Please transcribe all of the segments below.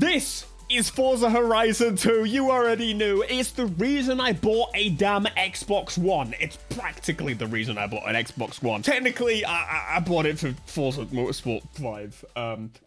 This is Forza Horizon 2. You already knew. It's the reason I bought a damn Xbox One. It's practically the reason I bought an Xbox One. Technically, I bought it for Forza Motorsport 5.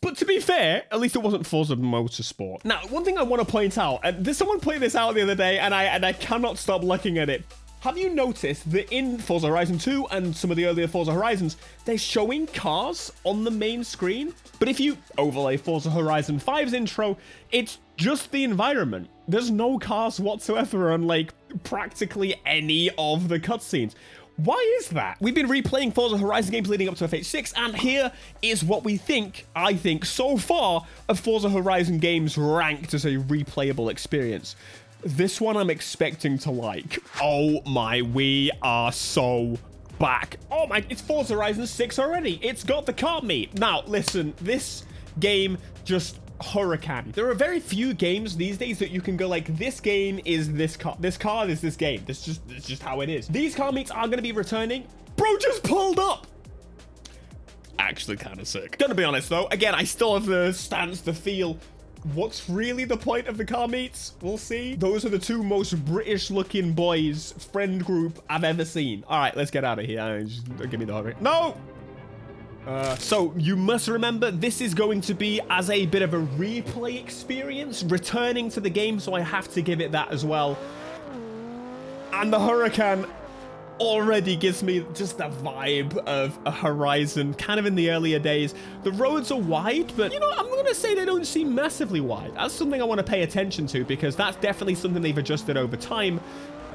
But to be fair, at least it wasn't Forza Motorsport. Now, one thing I want to point out, and someone played this out the other day, and I cannot stop looking at it. Have you noticed that in Forza Horizon 2 and some of the earlier Forza Horizons, they're showing cars on the main screen? But if you overlay Forza Horizon 5's intro, it's just the environment. There's no cars whatsoever on, like, practically any of the cutscenes. Why is that? We've been replaying Forza Horizon games leading up to FH6, and here is what I think, so far, of Forza Horizon games ranked as a replayable experience. This one I'm expecting to like. Oh my, we are so back. Oh my, it's Forza Horizon 6 already. It's got the car meet. Now, listen, this game just hurricane. There are very few games these days that you can go like, this game is this car is this game. It's just how it is. These car meets are going to be returning. Bro just pulled up. Actually kind of sick. Gonna be honest though, again, I still have the stance to feel what's really the point of the car meets? We'll see. Those are the two most British looking boys friend group I've ever seen. All right, let's get out of here. Just give me the hurry. No! So you must remember, this is going to be as a bit of a replay experience, returning to the game, so I have to give it that as well. And the Huracan already gives me just a vibe of a Horizon, kind of in the earlier days. The roads are wide, but, you know, I'm going to say they don't seem massively wide. That's something I want to pay attention to, because that's definitely something they've adjusted over time.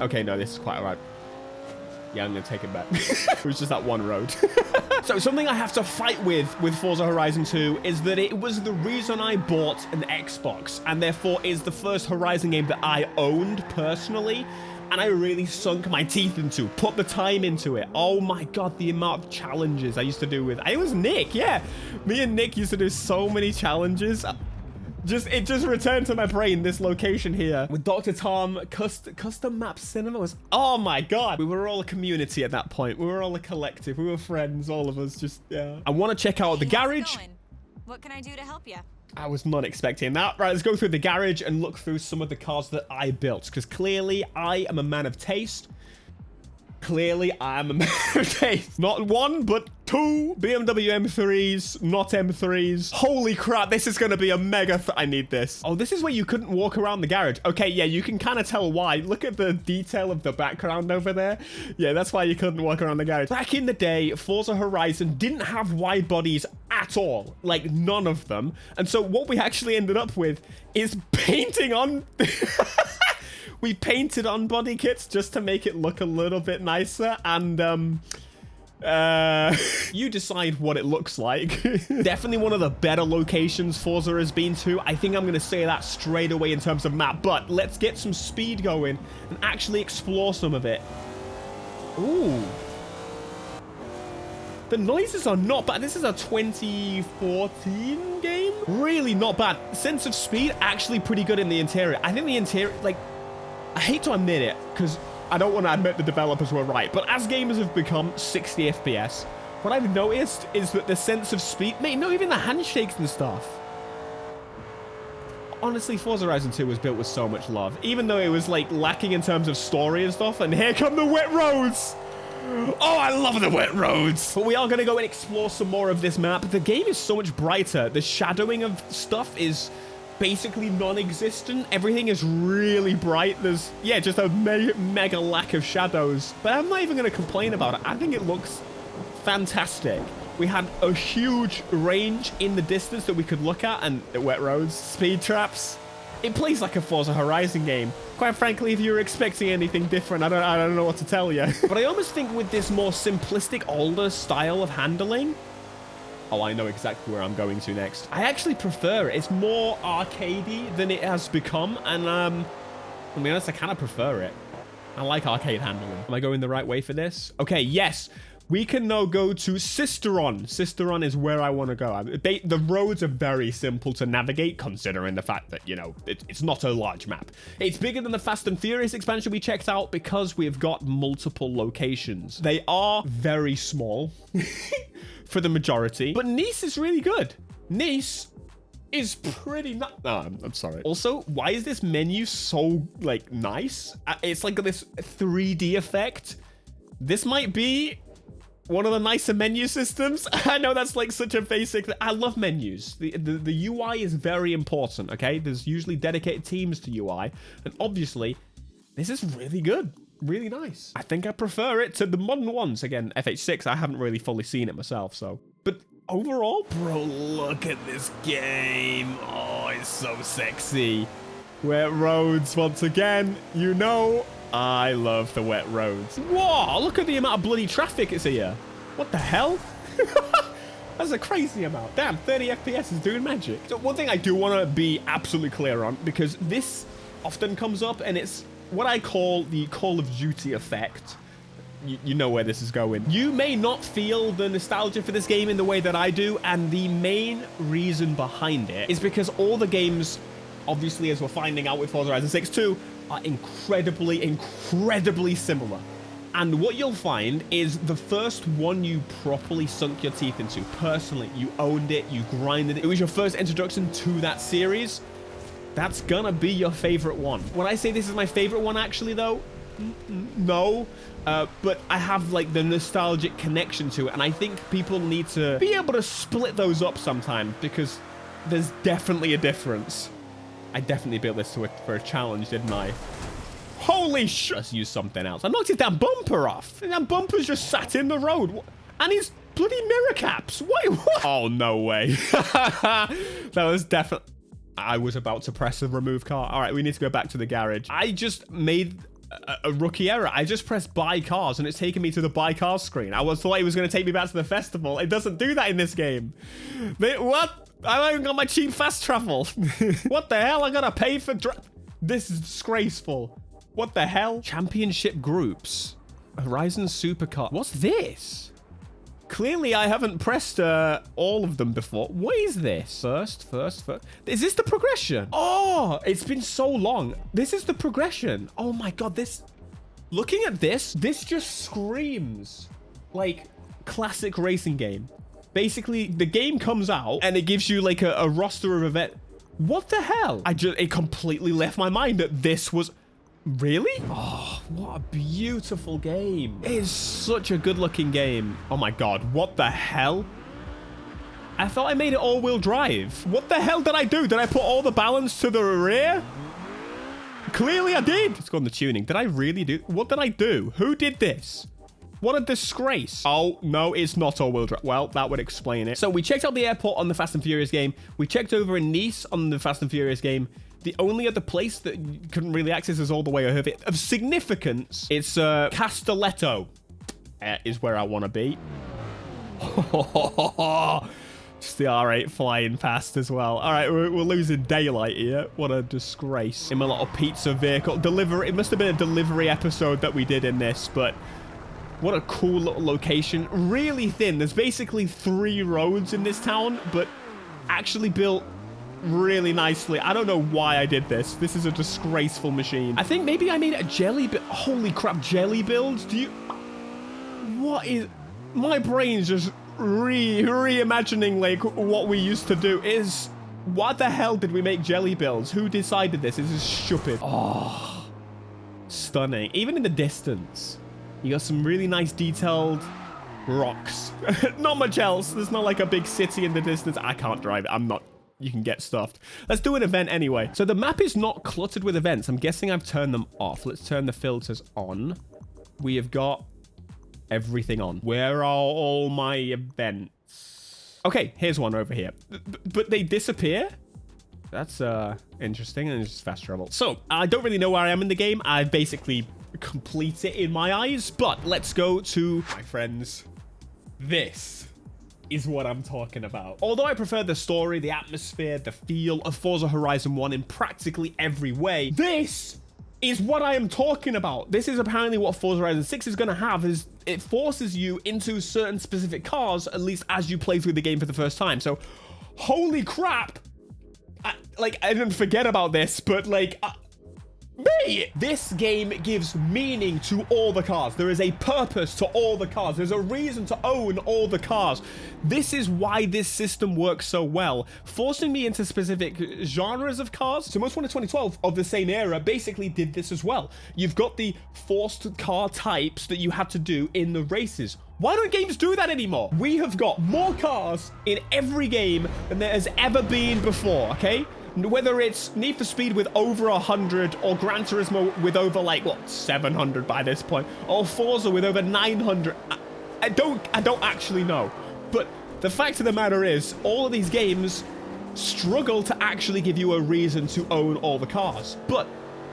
Okay, no, this is quite all right. Yeah, I'm going to take it back. It was just that one road. So something I have to fight with Forza Horizon 2 is that it was the reason I bought an Xbox, and therefore is the first Horizon game that I owned personally. And I really sunk my teeth into, put the time into it. Oh my God, the amount of challenges I used to do with, it was Nick, yeah. Me and Nick used to do so many challenges. It just returned to my brain, this location here. With Dr. Tom, custom map cinemas. Oh my God. We were all a community at that point. We were all a collective. We were friends, all of us, just, yeah. I want to check out the garage. What can I do to help you? I was not expecting that. Right, let's go through the garage and look through some of the cars that I built, because clearly I am a man of taste. Clearly I am a man of taste. Not one, but two BMW M3s, not M3s. Holy crap, this is going to be a mega... I need this. Oh, this is where you couldn't walk around the garage. Okay, yeah, you can kind of tell why. Look at the detail of the background over there. Yeah, that's why you couldn't walk around the garage. Back in the day, Forza Horizon didn't have wide bodies at all. Like, none of them. And so what we actually ended up with is painting on... We painted on body kits just to make it look a little bit nicer, and you decide what it looks like. Definitely one of the better locations Forza has been to. I think I'm going to say that straight away in terms of map, but let's get some speed going and actually explore some of it. Ooh. The noises are not bad. This is a 2014 game. Really not bad. Sense of speed, actually pretty good in the interior. I think the interior, like... I hate to admit it, because I don't want to admit the developers were right, but as gamers have become 60 FPS, what I've noticed is that the sense of speed, mate, not even the handshakes and stuff. Honestly, Forza Horizon 2 was built with so much love, even though it was, like, lacking in terms of story and stuff, and here come the wet roads! Oh, I love the wet roads! But we are going to go and explore some more of this map. The game is so much brighter. The shadowing of stuff is... basically non-existent. Everything is really bright. There's, yeah, just a mega lack of shadows. But I'm not even going to complain about it. I think it looks fantastic. We had a huge range in the distance that we could look at, and wet roads, speed traps. It plays like a Forza Horizon game. Quite frankly, if you were expecting anything different, I don't know what to tell you. But I almost think with this more simplistic, older style of handling, oh, I know exactly where I'm going to next. I actually prefer it. It's more arcadey than it has become. And, to be honest, I kind of prefer it. I like arcade handling. Am I going the right way for this? Okay, yes. We can now go to Sisteron. Sisteron is where I want to go. The roads are very simple to navigate, considering the fact that, you know, it's not a large map. It's bigger than the Fast and Furious expansion we checked out because we've got multiple locations. They are very small for the majority, but Nice is really good. Nice is pretty nice. No, I'm sorry. Also, why is this menu so, like, nice? It's like this 3D effect. This might be one of the nicer menu systems. I know that's like such a basic. I love menus. The UI is very important, okay? There's usually dedicated teams to UI. And obviously, this is really good. Really nice. I think I prefer it to the modern ones. Again, FH6, I haven't really fully seen it myself, so. But overall, bro, look at this game. Oh, it's so sexy. Wet roads, once again, you know, I love the wet roads. Whoa, look at the amount of bloody traffic it's here. What the hell? That's a crazy amount. Damn, 30 FPS is doing magic. So one thing I do want to be absolutely clear on, because this often comes up, and it's what I call the Call of Duty effect. You know where this is going. You may not feel the nostalgia for this game in the way that I do, and the main reason behind it is because all the games, obviously, as we're finding out with Forza Horizon 6 2, are incredibly similar. And what you'll find is the first one you properly sunk your teeth into, personally, you owned it, you grinded it, it was your first introduction to that series, that's gonna be your favorite one. When I say this is my favorite one, actually, though, no, but I have like the nostalgic connection to it, and I think people need to be able to split those up sometime, because there's definitely a difference. I definitely built this for a challenge, didn't I? Holy shit! Let's use something else. I knocked his damn bumper off. And that bumper's just sat in the road. And his bloody mirror caps. Wait, what? Oh, no way. That was definitely... I was about to press the remove car. All right, we need to go back to the garage. I just made a rookie error. I just pressed buy cars, and it's taken me to the buy cars screen. thought it was going to take me back to the festival. It doesn't do that in this game. What? I haven't even got my cheap fast travel. What the hell? I gotta pay for... This is disgraceful. What the hell? Championship groups. Horizon Supercar. What's this? Clearly, I haven't pressed all of them before. What is this? First. Is this the progression? Oh, it's been so long. This is the progression. Oh my God, this... Looking at this just screams like classic racing game. Basically, the game comes out and it gives you like a roster of events. What the hell? It completely left my mind that this was... Really? Oh, what a beautiful game. It is such a good looking game. Oh my God, what the hell? I thought I made it all-wheel drive. What the hell did I do? Did I put all the balance to the rear? Clearly I did. Let's go on the tuning. Did I really do... What did I do? Who did this? What a disgrace. Oh, no, it's not all-wheel drive. Well, that would explain it. So we checked out the airport on the Fast and Furious game. We checked over in Nice on the Fast and Furious game. The only other place that you couldn't really access is all the way over it. Of significance, it's Castelletto is where I want to be. Just the R8 flying past as well. All right, we're losing daylight here. What a disgrace. In my little pizza vehicle. Delivery. It must have been a delivery episode that we did in this, but... What a cool little location. Really thin. There's basically 3 roads in this town, but actually built really nicely. I don't know why I did this. This is a disgraceful machine. I think maybe I made it a jelly build. Holy crap, jelly builds? Do you... What is... My brain's just reimagining like what we used to do. Is... What the hell did we make jelly builds? Who decided this? This is stupid. Oh. Stunning. Even in the distance. You got some really nice detailed rocks. Not much else. There's not like a big city in the distance. I can't drive it. I'm not... You can get stuffed. Let's do an event anyway. So the map is not cluttered with events. I'm guessing I've turned them off. Let's turn the filters on. We have got everything on. Where are all my events? Okay, here's one over here. But they disappear? That's interesting, and it's just fast travel. So I don't really know where I am in the game. I basically complete it in my eyes, but let's go to my friends. This is what I'm talking about. Although I prefer the story, the atmosphere, the feel of Forza Horizon 1 in practically every way, this is what I am talking about. This is apparently what Forza Horizon 6 is going to have, is it forces you into certain specific cars, at least as you play through the game for the first time. So, holy crap. I didn't forget about this, but like... way! This game gives meaning to all the cars. There is a purpose to all the cars. There's a reason to own all the cars. This is why this system works so well, forcing me into specific genres of cars. So most 2012 of the same era basically did this as well. You've got the forced car types that you had to do in the races. Why don't games do that anymore? We have got more cars in every game than there has ever been before, okay? Whether it's Need for Speed with over 100 or Gran Turismo with over, like, what, 700 by this point, or Forza with over 900. I don't actually know. But the fact of the matter is, all of these games struggle to actually give you a reason to own all the cars. But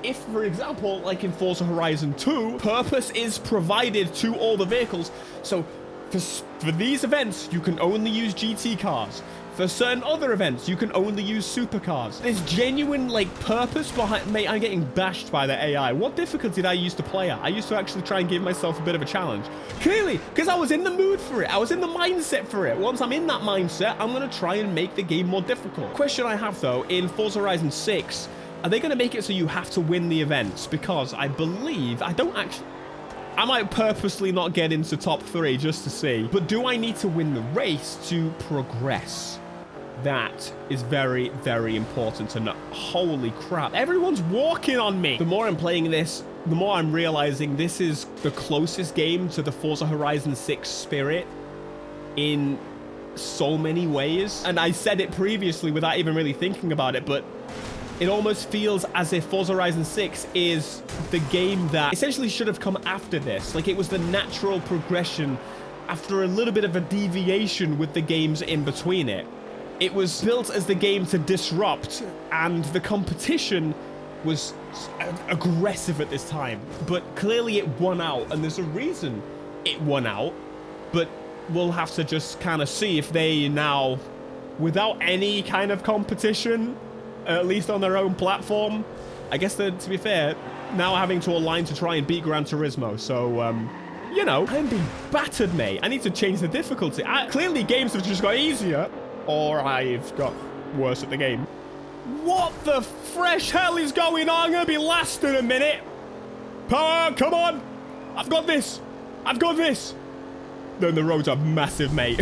if, for example, like in Forza Horizon 2, purpose is provided to all the vehicles. So for these events, you can only use GT cars. For certain other events, you can only use supercars. There's genuine, like, purpose behind... Mate, I'm getting bashed by the AI. What difficulty did I used to play at? I used to actually try and give myself a bit of a challenge. Clearly, because I was in the mood for it. I was in the mindset for it. Once I'm in that mindset, I'm going to try and make the game more difficult. Question I have, though, in Forza Horizon 6, are they going to make it so you have to win the events? Because I believe... I might purposely not get into top 3 just to see. But do I need to win the race to progress? That is very, very important to know. Holy crap. Everyone's walking on me. The more I'm playing this, the more I'm realizing this is the closest game to the Forza Horizon 6 spirit in so many ways. And I said it previously without even really thinking about it, but it almost feels as if Forza Horizon 6 is the game that essentially should have come after this. Like, it was the natural progression after a little bit of a deviation with the games in between it. It was built as the game to disrupt, and the competition was aggressive at this time. But clearly it won out, and there's a reason it won out. But we'll have to just kind of see if they now, without any kind of competition, at least on their own platform, I guess that, to be fair, now having to align to try and beat Gran Turismo. So, you know, I'm being battered, mate. I need to change the difficulty. Clearly games have just got easier. Or I've got worse at the game. What the fresh hell is going on? I'm gonna be last in a minute. Come on. I've got this. I've got this. Then the roads are massive, mate.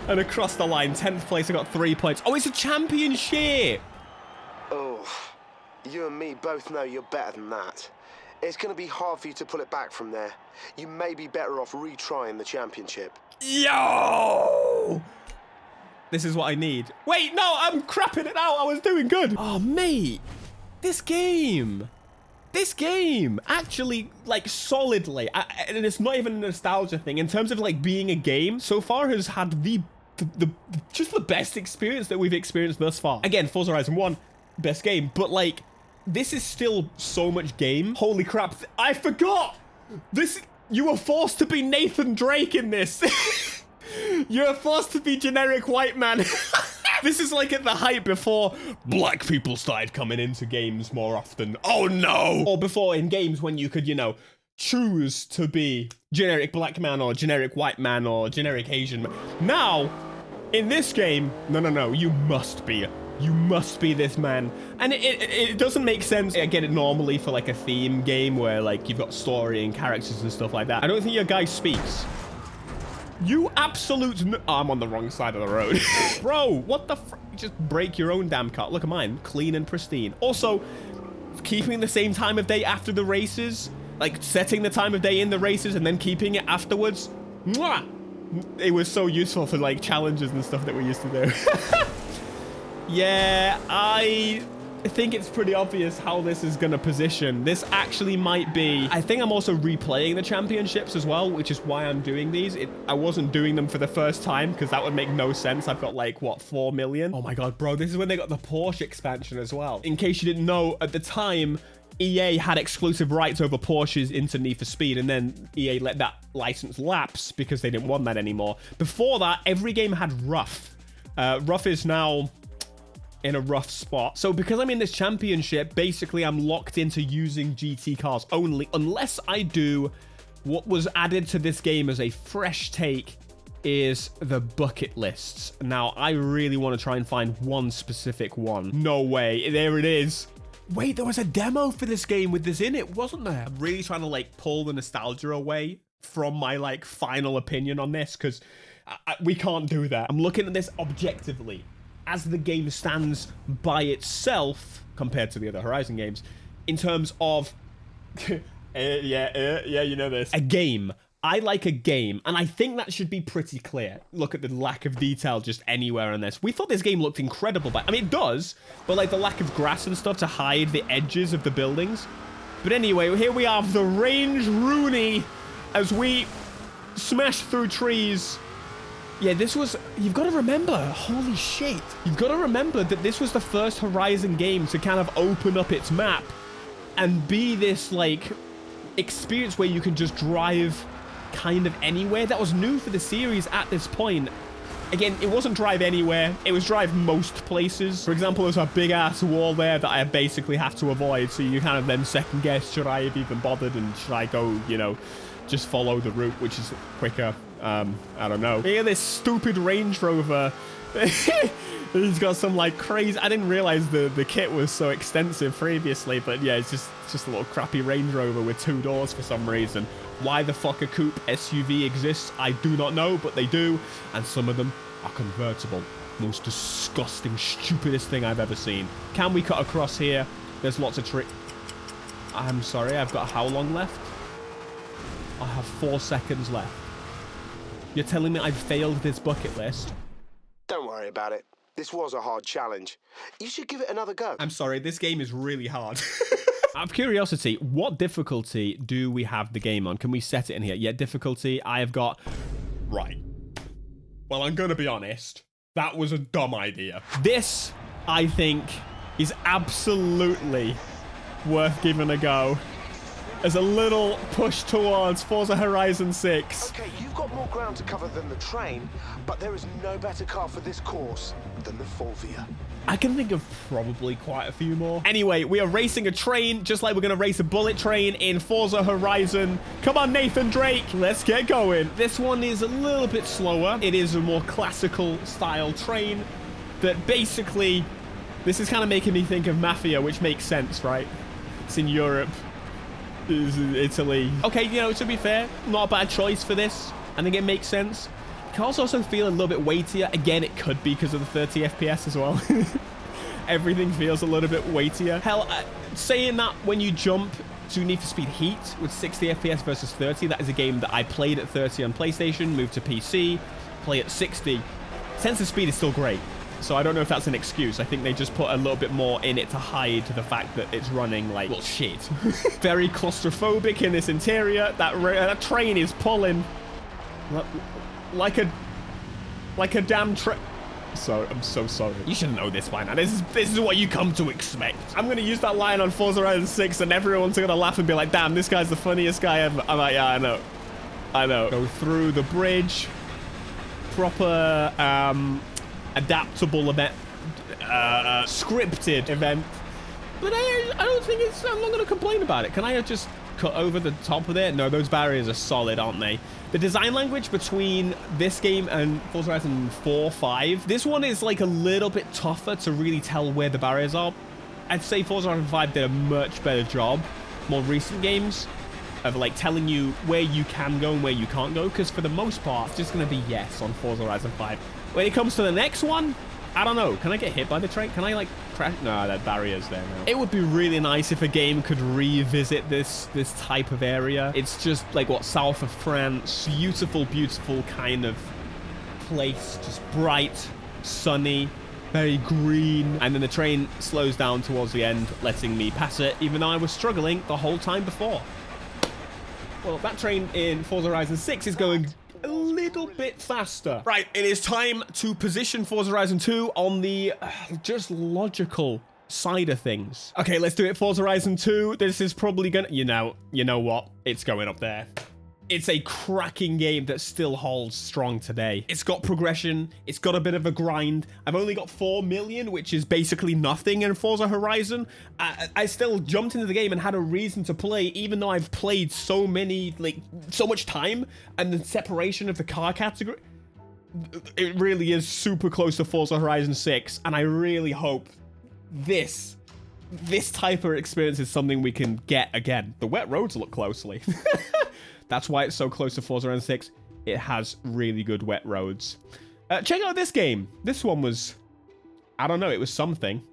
And across the line, 10th place, I got 3 points. Oh, it's a championship. Oh, you and me both know you're better than that. It's going to be hard for you to pull it back from there. You may be better off retrying the championship. Yo! This is what I need. Wait, no, I'm crapping it out. I was doing good. Oh, mate. This game, actually, like, solidly, and it's not even a nostalgia thing, in terms of, like, being a game, so far has had just the best experience that we've experienced thus far. Again, Forza Horizon 1, best game, but, like, this is still so much game. Holy crap, I forgot! You were forced to be Nathan Drake in this. You're forced to be generic white man. This is like at the height before black people started coming into games more often. Oh no! Or before in games when you could, you know, choose to be generic black man or generic white man or generic Asian man. Now, in this game, no, you must be this man. And it doesn't make sense. I get it normally for like a theme game where like you've got story and characters and stuff like that. I don't think your guy speaks. You absolute... Oh, I'm on the wrong side of the road. Bro, what the just break your own damn car. Look at mine. Clean and pristine. Also, keeping the same time of day after the races. Like, setting the time of day in the races and then keeping it afterwards. Mwah! It was so useful for, like, challenges and stuff that we used to do. Yeah, I think it's pretty obvious how this is going to position. This actually might be... I think I'm also replaying the championships as well, which is why I'm doing these. I wasn't doing them for the first time because that would make no sense. I've got like, what, 4 million? Oh my God, bro, this is when they got the Porsche expansion as well. In case you didn't know, at the time, EA had exclusive rights over Porsches into Need for Speed, and then EA let that license lapse because they didn't want that anymore. Before that, every game had Rough. Rough is now... in a rough spot. So because I'm in this championship, basically I'm locked into using GT cars only, unless I do what was added to this game as a fresh take is the bucket lists. Now, I really want to try and find one specific one. No way. There it is. Wait, there was a demo for this game with this in it, wasn't there? I'm really trying to like pull the nostalgia away from my like final opinion on this, because we can't do that. I'm looking at this objectively. As the game stands by itself, compared to the other Horizon games, in terms of... yeah, you know this. A game. I like a game, and I think that should be pretty clear. Look at the lack of detail just anywhere in this. We thought this game looked incredible, but I mean, it does, but like the lack of grass and stuff to hide the edges of the buildings. But anyway, here we have the Range Rooney as we smash through trees. Yeah, this was... You've got to remember, holy shit. You've got to remember that this was the first Horizon game to kind of open up its map and be this, like, experience where you can just drive kind of anywhere. That was new for the series at this point. Again, it wasn't drive anywhere. It was drive most places. For example, there's a big-ass wall there that I basically have to avoid, so you kind of then second-guess, should I have even bothered, and should I go, you know, just follow the route, which is quicker. I don't know. Hear this stupid Range Rover. He's got some like crazy... I didn't realize the kit was so extensive previously, but yeah, it's just a little crappy Range Rover with 2 doors for some reason. Why the fuck a coupe SUV exists, I do not know, but they do, and some of them are convertible. Most disgusting, stupidest thing I've ever seen. Can we cut across here? There's lots of I'm sorry, I've got how long left? I have 4 seconds left. You're telling me I've failed this bucket list? Don't worry about it. This was a hard challenge. You should give it another go. I'm sorry, this game is really hard. Out of curiosity, what difficulty do we have the game on? Can we set it in here? Yeah, difficulty, I have got... Right. Well, I'm gonna be honest. That was a dumb idea. This, I think, is absolutely worth giving a go. As a little push towards Forza Horizon 6. Okay, you've got more ground to cover than the train, but there is no better car for this course than the Forza. I can think of probably quite a few more. Anyway, we are racing a train, just like we're going to race a bullet train in Forza Horizon. Come on, Nathan Drake, let's get going. This one is a little bit slower. It is a more classical style train that basically, this is kind of making me think of Mafia, which makes sense, right? It's in Europe. It's in Italy. Okay, you know, to be fair, not a bad choice for this. I think it makes sense. It can also feel a little bit weightier. Again, it could be because of the 30 FPS as well. Everything feels a little bit weightier. Hell, saying that when you jump to Need for Speed Heat with 60 FPS versus 30, that is a game that I played at 30 on PlayStation, moved to PC, play at 60. Sense of speed is still great. So I don't know if that's an excuse. I think they just put a little bit more in it to hide the fact that it's running like, well, shit. Very claustrophobic in this interior. That train is pulling like a damn train. So I'm so sorry. You should know this by now. This is what you come to expect. I'm gonna use that line on Forza Horizon 6, and everyone's gonna laugh and be like, "Damn, this guy's the funniest guy ever." I'm like, yeah, I know. Go through the bridge. Proper adaptable event, scripted event, but I don't think it's... I'm not going to complain about it. Can I just cut over the top of it? No, those barriers are solid, aren't they? The design language between this game and Forza Horizon 4, 5, this one is like a little bit tougher to really tell where the barriers are. I'd say Forza Horizon 5 did a much better job. More recent games of like telling you where you can go and where you can't go, because for the most part, it's just going to be yes on Forza Horizon 5. When it comes to the next one, I don't know. Can I get hit by the train? Can I, like, crash? No, that barrier's there now. It would be really nice if a game could revisit this type of area. It's just, like, what, south of France. Beautiful, beautiful kind of place. Just bright, sunny, very green. And then the train slows down towards the end, letting me pass it, even though I was struggling the whole time before. Well, that train in Forza Horizon 6 is going a little bit faster. Right, it is time to position Forza Horizon 2 on the just logical side of things. Okay, let's do it. Forza Horizon 2. This is probably gonna... You know what? It's going up there. It's a cracking game that still holds strong today. It's got progression. It's got a bit of a grind. I've only got 4 million, which is basically nothing in Forza Horizon. I still jumped into the game and had a reason to play, even though I've played so much time, and the separation of the car category, it really is super close to Forza Horizon 6, and I really hope this this type of experience is something we can get again. The wet roads look closely. That's why it's so close to Forza Horizon 6. It has really good wet roads. Check out this game. This one was, I don't know, it was something.